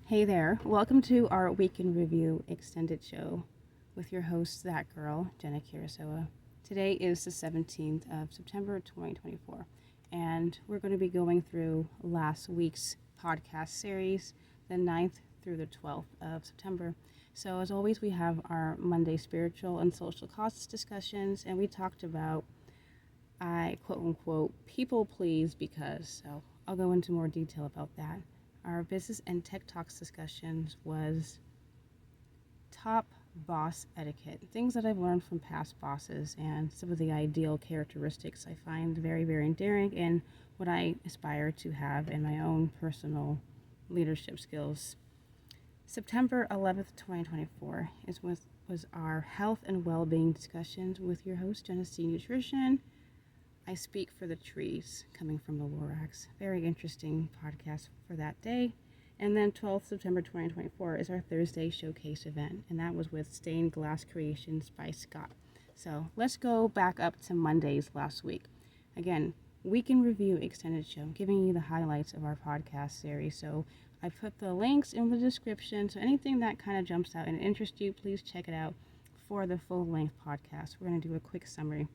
Hey there, welcome to our Week in Review extended show with your host, that girl, Jenna Kirisoa. Today is the 17th of September 2024, and we're going to be going through last week's podcast series, the 9th through the 12th of September. So, as always, we have our Monday spiritual and social causes discussions, and we talked about, I quote unquote, people please because, so I'll go into more detail about that. Our business and tech talks discussions was top boss etiquette, things that I've learned from past bosses and some of the ideal characteristics I find very, very endearing and what I aspire to have in my own personal leadership skills. September 11th, 2024 was our health and well-being discussions with your host, Genesee Nutrition. I speak for the trees, coming from the Lorax. Very interesting podcast for that day. And then 12th September 2024 is our Thursday showcase event, and that was with Stained Glass Creations by Scott. So let's go back up to Mondays last week. Again, Week in Review extended show, giving you the highlights of our podcast series. So I put the links in the description, so anything that kind of jumps out and interests you, please check it out for the full-length podcast. We're going to do a quick summary.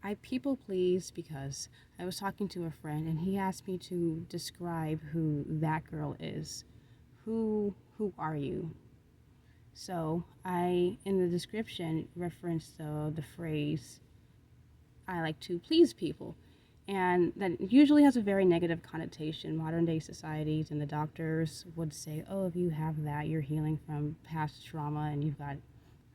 I people please because I was talking to a friend and he asked me to describe who that girl is. Who are you? So I, in the description, referenced the phrase, I like to please people. And that usually has a very negative connotation. Modern day societies and the doctors would say, oh, if you have that, you're healing from past trauma and you've got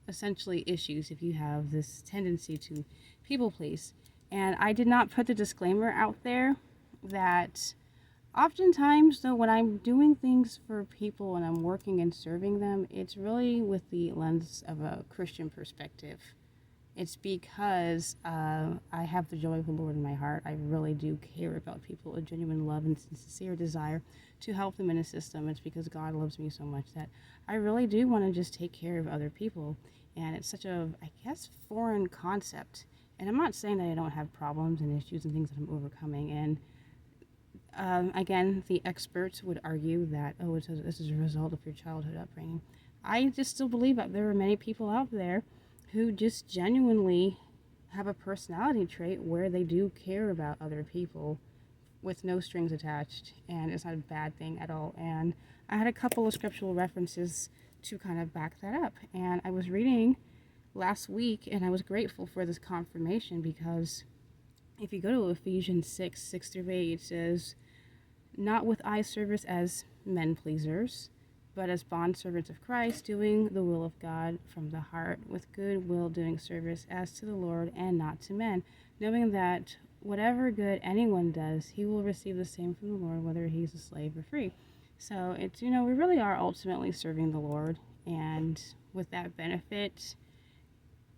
essentially issues if you have this tendency to people please. And I did not put the disclaimer out there that oftentimes, though, when I'm doing things for people and I'm working and serving them, it's really with the lens of a Christian perspective. It's because I have the joy of the Lord in my heart. I really do care about people, a genuine love and sincere desire to help them in a system. It's because God loves me so much that I really do want to just take care of other people. And it's such a, I guess, foreign concept. And I'm not saying that I don't have problems and issues and things that I'm overcoming. And again, the experts would argue that, oh, this is a result of your childhood upbringing. I just still believe that there are many people out there who just genuinely have a personality trait where they do care about other people with no strings attached, and it's not a bad thing at all. And I had a couple of scriptural references to kind of back that up. And I was reading last week, and I was grateful for this confirmation because if you go to Ephesians 6:6-8, it says, not with eye service as men pleasers, but as bondservants of Christ, doing the will of God from the heart, with good will doing service as to the Lord and not to men, knowing that whatever good anyone does, he will receive the same from the Lord, whether he's a slave or free. So it's, we really are ultimately serving the Lord, and with that benefit,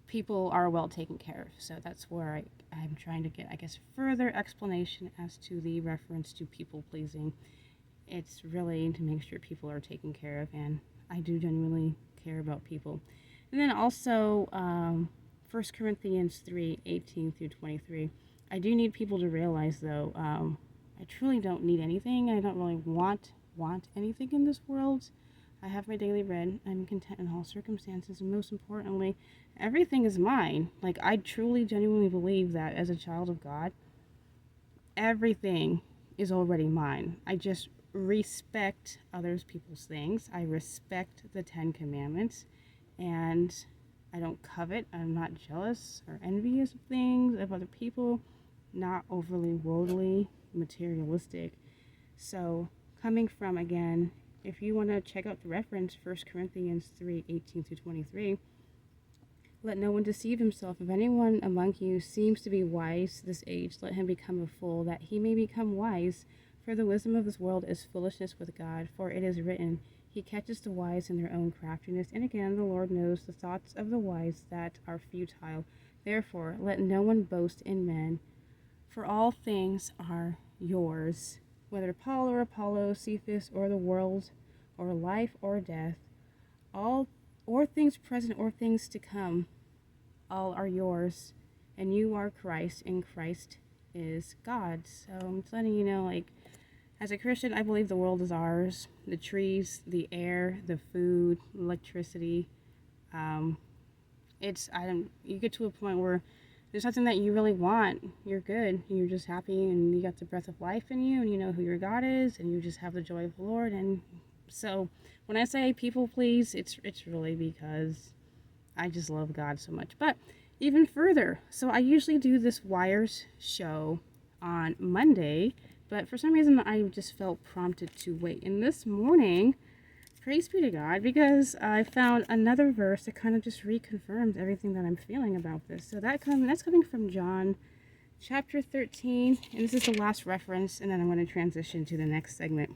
people are well taken care of. So that's where I'm trying to get, I guess, further explanation as to the reference to people pleasing. It's really to make sure people are taken care of, and I do genuinely care about people. And then also 1 Corinthians 3:18-23. I do need people to realize, though, I truly don't need anything. I don't really want anything in this world. I have my daily bread. I'm content in all circumstances, and most importantly, everything is mine. Like, I truly, genuinely believe that as a child of God, everything is already mine. I just respect others people's things. I respect the 10 commandments, and I don't covet. I'm not jealous or envious of things, of other people, not overly worldly, materialistic. So coming from, again, if you want to check out the reference, 1 Corinthians 3:18-23, let no one deceive himself. If anyone among you seems to be wise this age, let him become a fool, that he may become wise. For the wisdom of this world is foolishness with God, for it is written, he catches the wise in their own craftiness. And again, the Lord knows the thoughts of the wise that are futile. Therefore, let no one boast in men, for all things are yours, whether Paul or Apollo, Cephas or the world, or life or death, all or things present or things to come, all are yours, and you are Christ, and Christ is God. So I'm just letting you know, like, As a Christian, I believe the world is ours. The trees, the air, the food, electricity. Um, you get to a point where there's something that you really want. You're good. You're just happy, and you got the breath of life in you, and you know who your God is, and you just have the joy of the Lord. And so, when I say people please, it's really because I just love God so much. But even further, so I usually do this Wires show on Monday, but for some reason I just felt prompted to wait. And this morning, praise be to God, because I found another verse that kind of just reconfirms everything that I'm feeling about this. So that's coming from John chapter 13, and this is the last reference, and then I'm going to transition to the next segment.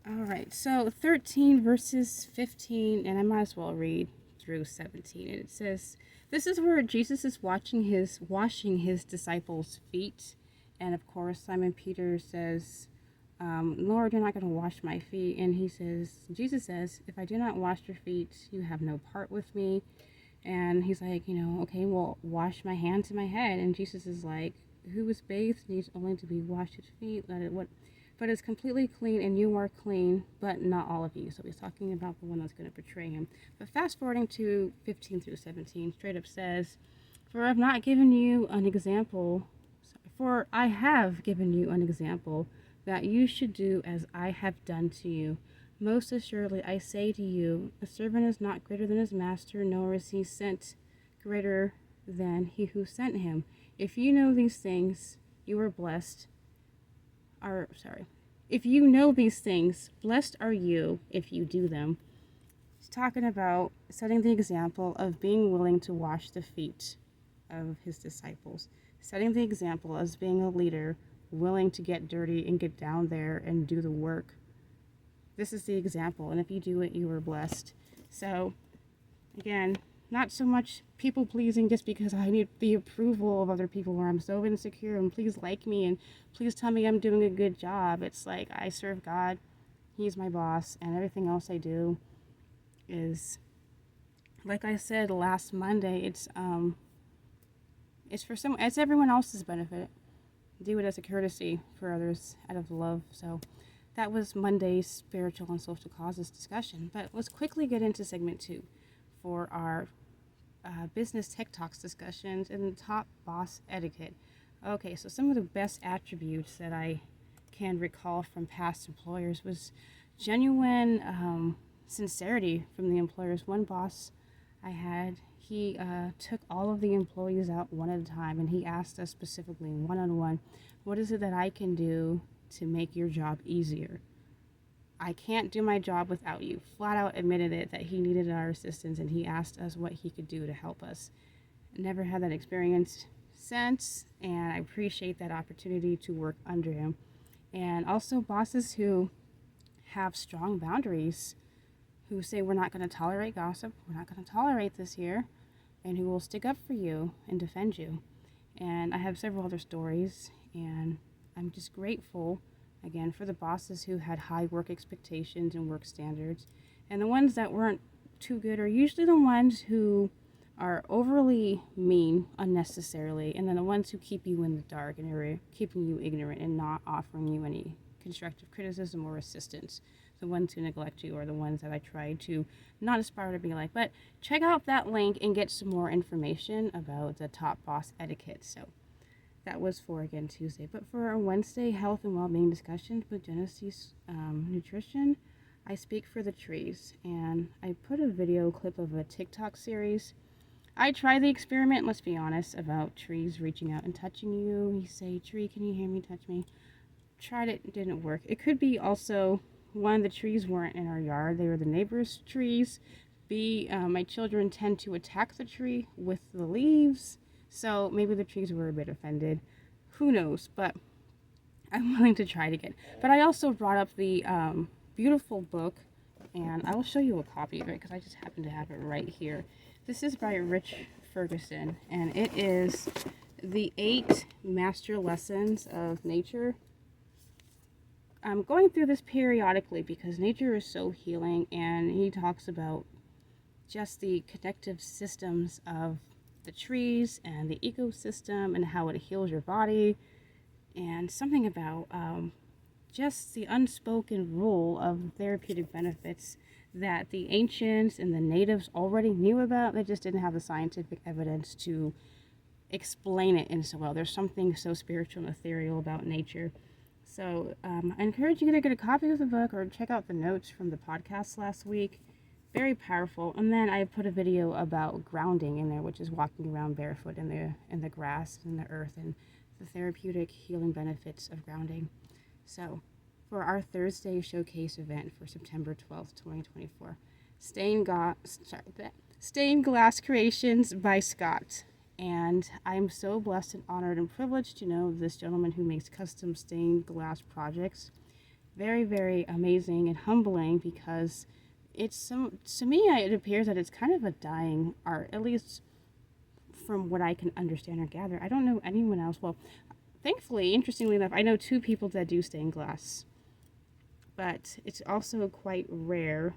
All right, so 13 verses 15, and I might as well read through 17. And it says, this is where Jesus is washing his disciples' feet. And of course, Simon Peter says, Lord, you're not going to wash my feet. And Jesus says, if I do not wash your feet, you have no part with me. And he's like, okay, well, wash my hands and my head. And Jesus is like, who is bathed needs only to be washed his feet. But is completely clean, and you are clean, but not all of you. So he's talking about the one that's going to betray him. But fast forwarding to 15 through 17, straight up says, For I have given you an example that you should do as I have done to you. Most assuredly, I say to you, a servant is not greater than his master, nor is he sent greater than he who sent him. If you know these things, you are blessed. If you know these things, blessed are you if you do them. He's talking about setting the example of being willing to wash the feet of his disciples. Setting the example as being a leader, willing to get dirty and get down there and do the work. This is the example, and if you do it, you are blessed. So, again, not so much people pleasing just because I need the approval of other people where I'm so insecure and please like me and please tell me I'm doing a good job. It's like I serve God, he's my boss, and everything else I do is, like I said last Monday, it's everyone else's benefit. Do it as a courtesy for others out of love. So that was Monday's spiritual and social causes discussion. But let's quickly get into segment 2 for our business tech talks discussions and top boss etiquette. Okay, so some of the best attributes that I can recall from past employers was genuine sincerity from the employers. One boss I had, he took all of the employees out one at a time, and he asked us specifically one-on-one, what is it that I can do to make your job easier? I can't do my job without you. Flat out admitted it that he needed our assistance, and he asked us what he could do to help us. Never had that experience since, and I appreciate that opportunity to work under him. And also bosses who have strong boundaries, who say we're not going to tolerate gossip, we're not going to tolerate this here, and who will stick up for you and defend you. And I have several other stories, and I'm just grateful again for the bosses who had high work expectations and work standards. And the ones that weren't too good are usually the ones who are overly mean unnecessarily, and then the ones who keep you in the dark and are keeping you ignorant and not offering you any constructive criticism or assistance. The ones who neglect you are the ones that I try to not aspire to be like. But check out that link and get some more information about the top boss etiquette. So that was for, again, Tuesday. But for our Wednesday health and well-being discussions with Genesis Nutrition, I speak for the trees. And I put a video clip of a TikTok series. I tried the experiment, let's be honest, about trees reaching out and touching you. You say, tree, can you hear me, touch me? Tried it, didn't work. It could be also, one, the trees weren't in our yard. They were the neighbor's trees. B, my children tend to attack the tree with the leaves. So maybe the trees were a bit offended. Who knows? But I'm willing to try it again. But I also brought up the beautiful book, and I will show you a copy of it because I just happen to have it right here. This is by Rich Ferguson, and it is the 8 Master Lessons of Nature. I'm going through this periodically because nature is so healing, and he talks about just the connective systems of the trees and the ecosystem and how it heals your body. and something about just the unspoken rule of therapeutic benefits that the ancients and the natives already knew about. They just didn't have the scientific evidence to explain it in so well. There's something so spiritual and ethereal about nature. So I encourage you to get a copy of the book or check out the notes from the podcast last week. Very powerful. And then I put a video about grounding in there, which is walking around barefoot in the grass and the earth, and the therapeutic healing benefits of grounding. So for our Thursday showcase event for September 12th, 2024, Stained Glass Creations by Scott. And I'm so blessed and honored and privileged to know this gentleman who makes custom stained glass projects. Very, very amazing and humbling, because to me, it appears that it's kind of a dying art, at least from what I can understand or gather. I don't know anyone else. Well, thankfully, interestingly enough, I know 2 people that do stained glass, but it's also quite rare.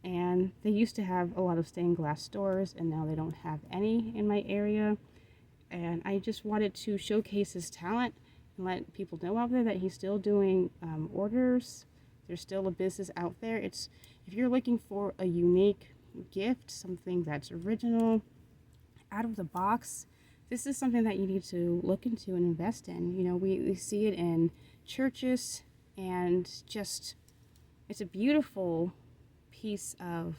And they used to have a lot of stained glass stores, and now they don't have any in my area. And I just wanted to showcase his talent and let people know out there that he's still doing orders. There's still a business out there. If you're looking for a unique gift, something that's original, out of the box, this is something that you need to look into and invest in. You know, we see it in churches, and just, it's a beautiful piece of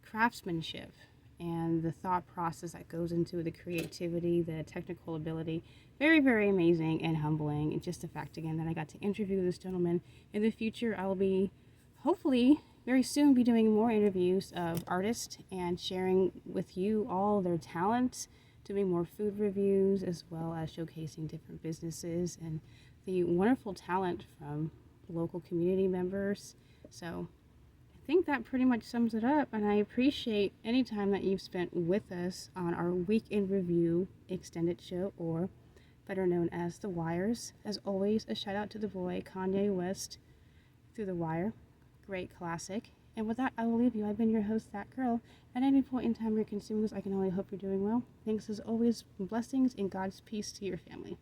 craftsmanship, and the thought process that goes into the creativity, the technical ability. Very, very amazing and humbling. And just the fact, again, that I got to interview this gentleman. In the future, I'll be, hopefully, very soon be doing more interviews of artists and sharing with you all their talent, doing more food reviews, as well as showcasing different businesses and the wonderful talent from local community members. So I think that pretty much sums it up, and I appreciate any time that you've spent with us on our Week in Review extended show, or better known as The Wires. As always, a shout out to the boy Kanye West, Through the Wire. Great classic. And with that, I will leave you. I've been your host, That Girl. At any point in time you're consuming this, I can only hope you're doing well. Thanks as always. Blessings and God's peace to your family.